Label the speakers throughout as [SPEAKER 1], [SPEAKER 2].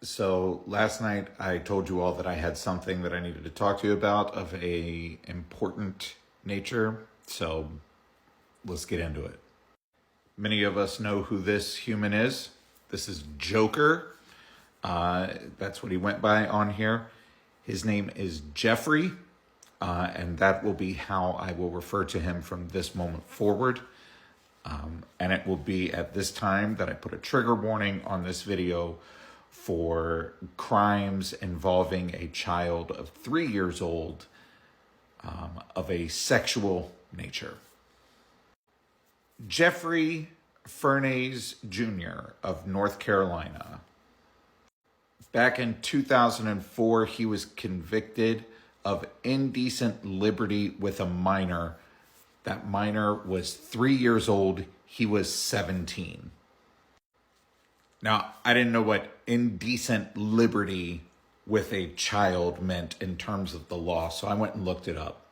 [SPEAKER 1] So last night I told you all that I had something that I needed to talk to you about of a important nature. So let's get into it. Many of us know who this human is. This is Joker. That's what he went by on here. His name is Jeffrey, and that will be how I will refer to him from this moment forward. And it will be at this time that I put a trigger warning on this video for crimes involving a child of 3 years old of a sexual nature. Jeffrey Fernandez Jr. of North Carolina. Back in 2004, he was convicted of indecent liberty with a minor. That minor was 3 years old. He was 17. Now, I didn't know what indecent liberty with a child meant in terms of the law, so I went and looked it up.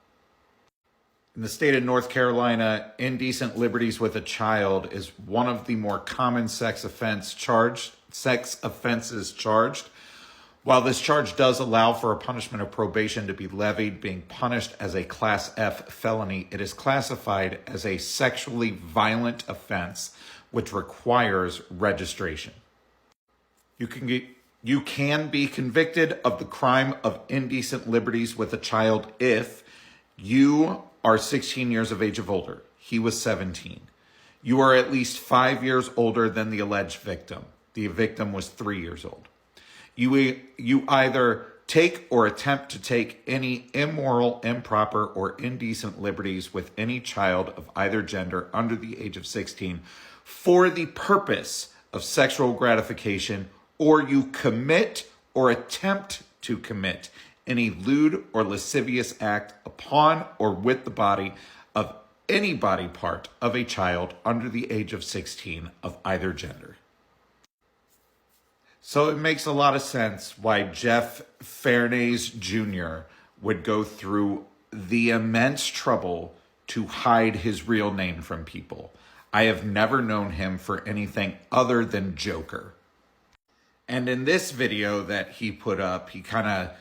[SPEAKER 1] In the state of North Carolina, indecent liberties with a child is one of the more common sex offenses charged. While this charge does allow for a punishment of probation to be levied, being punished as a Class F felony, it is classified as a sexually violent offense, which requires registration. You can be convicted of the crime of indecent liberties with a child if you are 16 years of age or older. He was 17. You are at least 5 years older than the alleged victim. The victim was 3 years old. You either take or attempt to take any immoral, improper, or indecent liberties with any child of either gender under the age of 16 for the purpose of sexual gratification, or you commit or attempt to commit any lewd or lascivious act upon or with the body of any body part of a child under the age of 16 of either gender. So it makes a lot of sense why Jeff Fernandez Jr. would go through the immense trouble to hide his real name from people. I have never known him for anything other than Joker. And in this video that he put up, he kind of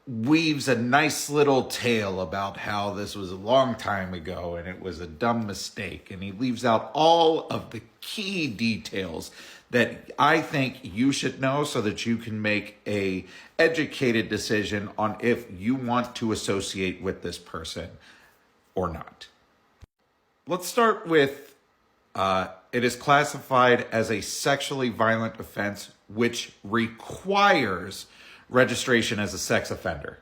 [SPEAKER 1] weaves a nice little tale about how this was a long time ago and it was a dumb mistake. And he leaves out all of the key details that I think you should know so that you can make a educated decision on if you want to associate with this person or not. Let's start with it is classified as a sexually violent offense, which requires registration as a sex offender.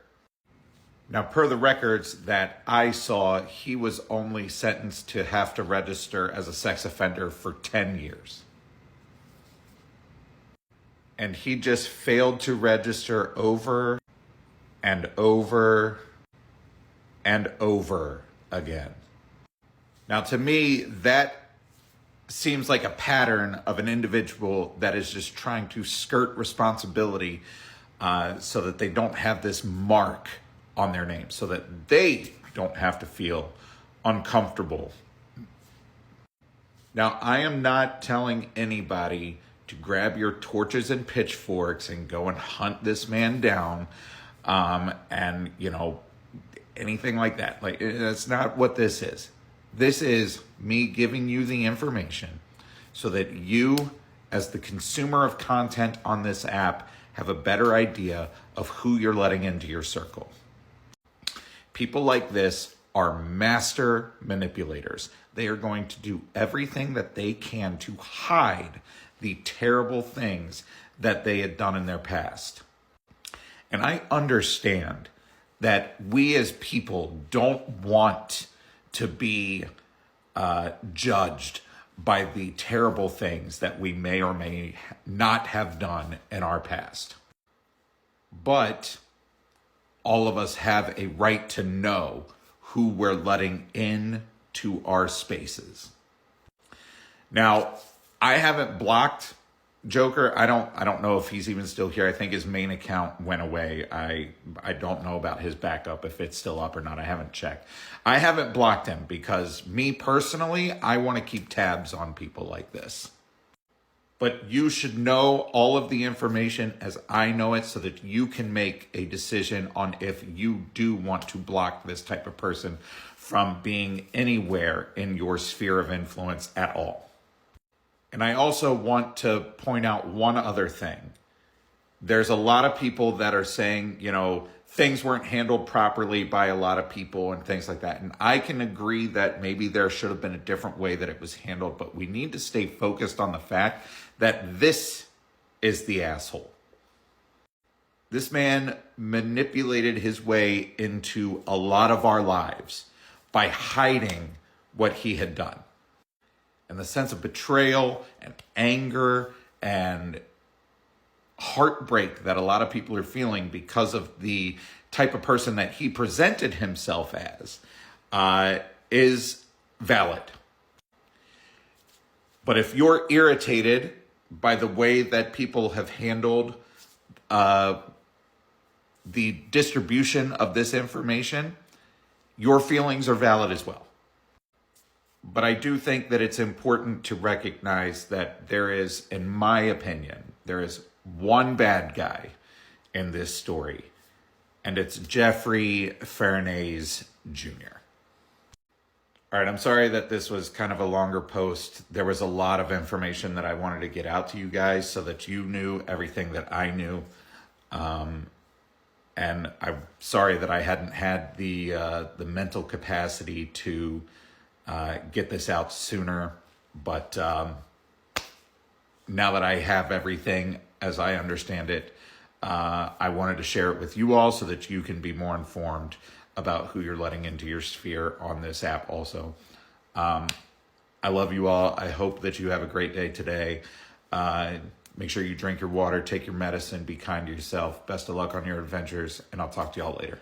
[SPEAKER 1] Now, per the records that I saw, he was only sentenced to have to register as a sex offender for 10 years. And he just failed to register over and over and over again. Now, to me, that seems like a pattern of an individual that is just trying to skirt responsibility so that they don't have this mark on their name, so that they don't have to feel uncomfortable. Now, I am not telling anybody to grab your torches and pitchforks and go and hunt this man down and, anything like that. Like, that's not what this is. This is me giving you the information so that you, as the consumer of content on this app, have a better idea of who you're letting into your circle. People like this are master manipulators. They are going to do everything that they can to hide the terrible things that they had done in their past. And I understand that we as people don't want to be judged by the terrible things that we may or may not have done in our past. But all of us have a right to know who we're letting into our spaces. Now, I haven't blocked Joker. I don't know if he's even still here. I think his main account went away. I don't know about his backup, if it's still up or not. I haven't checked. I haven't blocked him because me personally, I want to keep tabs on people like this. But you should know all of the information as I know it so that you can make a decision on if you do want to block this type of person from being anywhere in your sphere of influence at all. And I also want to point out one other thing. There's a lot of people that are saying, things weren't handled properly by a lot of people and things like that. And I can agree that maybe there should have been a different way that it was handled, but we need to stay focused on the fact that this is the asshole. This man manipulated his way into a lot of our lives by hiding what he had done. And the sense of betrayal and anger and heartbreak that a lot of people are feeling because of the type of person that he presented himself as is valid. But if you're irritated by the way that people have handled the distribution of this information, your feelings are valid as well. But I do think that it's important to recognize that there is, in my opinion, there is one bad guy in this story, and it's Jeffrey Farnese Jr. All right, I'm sorry that this was kind of a longer post. There was a lot of information that I wanted to get out to you guys so that you knew everything that I knew. And I'm sorry that I hadn't had the mental capacity to get this out sooner. But now that I have everything as I understand it, I wanted to share it with you all so that you can be more informed about who you're letting into your sphere on this app also. I love you all. I hope that you have a great day today. Make sure you drink your water, take your medicine, be kind to yourself. Best of luck on your adventures, and I'll talk to y'all later.